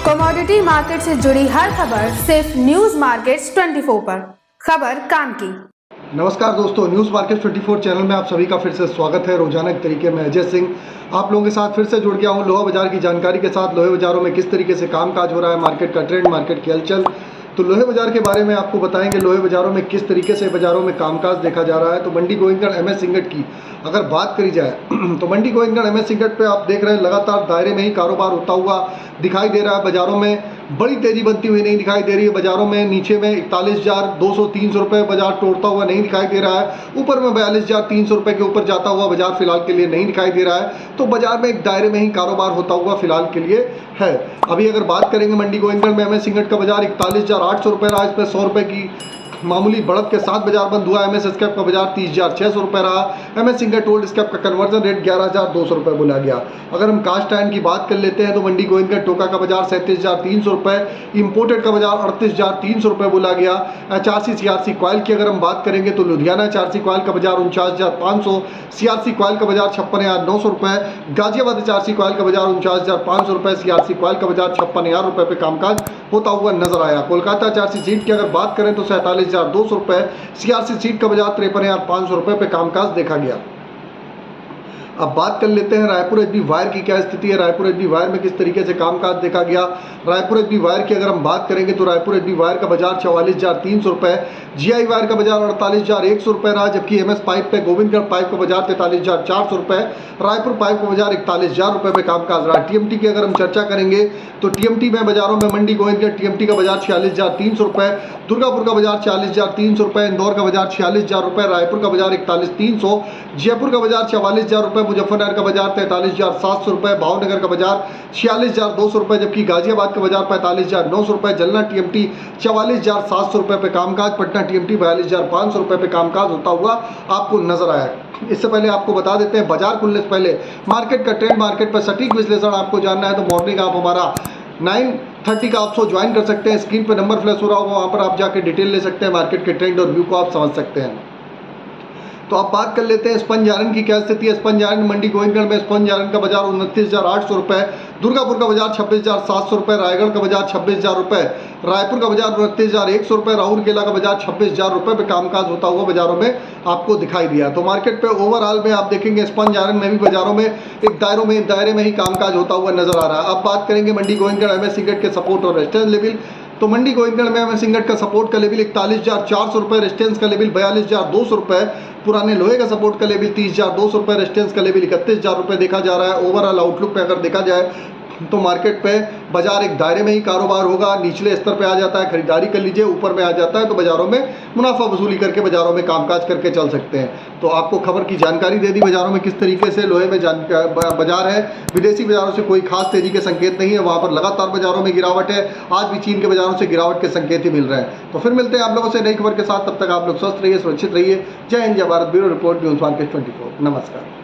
Commodity market से जुड़ी हर खबर सिर्फ न्यूज मार्केट्स 24 पर। खबर काम की। नमस्कार दोस्तों, न्यूज़ मार्केट 24 चैनल में आप सभी का फिर से स्वागत है। रोजाना के तरीके में अजय सिंह आप लोगों के साथ फिर से जुड़ गया हूं लोहा बाजार की जानकारी के साथ। लोहे बाजारों में किस तरीके से कामकाज हो रहा है, मार्केट का ट्रेंड, मार्केट की हलचल, तो लोहे बाजार के बारे में आपको बताएंगे। लोहे बाजारों में किस तरीके से बाजारों में कामकाज देखा जा रहा है। तो मंडी गोविंदगढ़ एमएस इंगट की अगर बात करी जाए तो मंडी गोविंदगढ़ एमएस इंगट पे आप देख रहे हैं लगातार दायरे में ही कारोबार होता हुआ दिखाई दे रहा है। बाजारों में बड़ी तेजी बनती हुई नहीं दिखाई दे रही है। बाजारों में नीचे में 41,200-300 रुपये बाजार तोड़ता हुआ नहीं दिखाई दे रहा है। ऊपर में 42,300 रुपये के ऊपर जाता हुआ बाजार फिलहाल के लिए नहीं दिखाई दे रहा है। तो बाजार में एक दायरे में ही कारोबार होता हुआ फिलहाल के लिए है। अभी अगर बात करेंगे मंडी गोविंदगढ़ में एमएस इंगट का बाजार 41,800 रुपये रहा। इसमें 100 रुपये की मामूली बढ़त के साथ बाजार बंद हुआ। एमएस स्कैप का बाजार 30,600 रुपये रहा। एमएस इंगट ओल्ड स्कैप का कन्वर्जन रेट 11,200 रुपये बोला गया। अगर हम कास्ट आयरन की बात कर लेते हैं तो मंडी गोविंदगढ़ टोका का बाजार 37,300 रुपये, इंपोर्टेड का बाजार 38,300 रुपये बोला गया। एचआरसी सीआरसी कॉयल की अगर हम बात करेंगे तो लुधियाना एचआरसी कॉयल का बाजार 49,500, सीआरसी कॉयल का बाजार 56,900 रुपये, गाजियाबाद एचआरसी कॉयल का बाजार 49,500 रुपये, सीआरसी कॉयल का बाजार 56,000 रुपये पे कामकाज होता हुआ नजर आया। कोलकाता एचआरसी सीट की अगर बात करें तो 47,200 रुपये, सीआरसी सीट का बाजार 53,500 रुपये पे कामकाज देखा गया। अब बात कर लेते हैं रायपुर एचबी वायर की क्या स्थिति है। रायपुर एचबी वायर में किस तरीके से कामकाज देखा गया। रायपुर एचबी वायर की अगर हम बात करेंगे तो रायपुर एचबी वायर का बाजार 44,300 रुपये, जीआई वायर का बाजार 48,100 रुपये रहा। जबकि एमएस पाइप पे गोविंदगढ़ पाइप का बाजार 43,400 रुपये, रायपुर पाइप का बाजार 41,000 रुपये पे कामकाज रहा। टीएमटी की अगर हम चर्चा करेंगे तो टीएमटी में बाजारों में मंडी गोविंदगढ़ टीएमटी का बाजार 46,300 रुपये, दुर्गापुर का बाजार 40,300 रुपये, इंदौर का बाजार 46,000 रुपये, रायपुर का बाजार 41,300, जयपुर का बाजार 44,000 रुपये, मुजफ्फरनगर का बाजार 43,700 रुपये, भावनगर का बाजार 46,200 रुपये, जबकि गाजियाबाद का बाजार 45,900 रुपये, जलना टीएमटी 44,700 रुपये पे कामकाज, पटना टीएमटी 42,500 रुपये पे कामकाज होता हुआ आपको नजर आया। इससे पहले आपको बता देते हैं बाजार खुलने से पहले मार्केट का ट्रेंड, मार्केट पर सटीक विश्लेषण आपको जानना है तो मॉर्निंग आप हमारा 9:30 का आप शो ज्वाइन कर सकते हैं। स्क्रीन पर नंबर फ्लैश हो रहा होगा, वहाँ पर आप जाके डिटेल ले सकते हैं, मार्केट के ट्रेंड और व्यू को आप समझ सकते हैं। तो आप बात कर लेते हैं स्पंज आयरन की क्या स्थिति है। स्पंज आयरन मंडी गोविंदगढ़ में स्पंज आयरन का बाजार 29,800 रुपये, दुर्गापुर का बाजार 26,700 रुपये, रायगढ़ का बाजार 26,000 रुपये, रायपुर का बाजार 29,100 रुपये, राउरकेला का बाजार 26,000 रुपये पे कामकाज होता हुआ बाजारों में आपको दिखाई दिया। तो मार्केट पे ओवरऑल में आप देखेंगे स्पंज आयरन में भी बाजारों में एक दायरे में ही कामकाज होता हुआ नजर आ रहा है। अब बात करेंगे मंडी गोविंदगढ़ एमएस इंगट के सपोर्ट और रेजिस्टेंस लेवल। तो मंडी गोविंदगढ़ में एमएस इंगट का सपोर्ट का लेवल 41,400 रुपये, रेजिस्टेंस का लेवल 42,200 रुपये, पुराने लोहे का सपोर्ट का लेवल 30,200 रुपये, रेजिस्टेंस का लेवल 31,000 रुपये देखा जा रहा है। ओवरऑल आउटलुक पे अगर देखा जाए तो मार्केट पे बाजार एक दायरे में ही कारोबार होगा। निचले स्तर पे आ जाता है खरीदारी कर लीजिए, ऊपर में आ जाता है तो बाजारों में मुनाफा वसूली करके बाजारों में कामकाज करके चल सकते हैं। तो आपको खबर की जानकारी दे दी बाजारों में किस तरीके से लोहे में बाजार है। विदेशी बाजारों से कोई खास तेजी के संकेत नहीं है, वहाँ पर लगातार बाजारों में गिरावट है। आज भी चीन के बाजारों से गिरावट के संकेत ही मिल रहे हैं। तो फिर मिलते हैं आप लोगों से नई खबर के साथ, तब तक आप लोग स्वस्थ रहिए, सुरक्षित रहिए। जय हिंद, जय Bharat. Bureau report, news market 24। नमस्कार।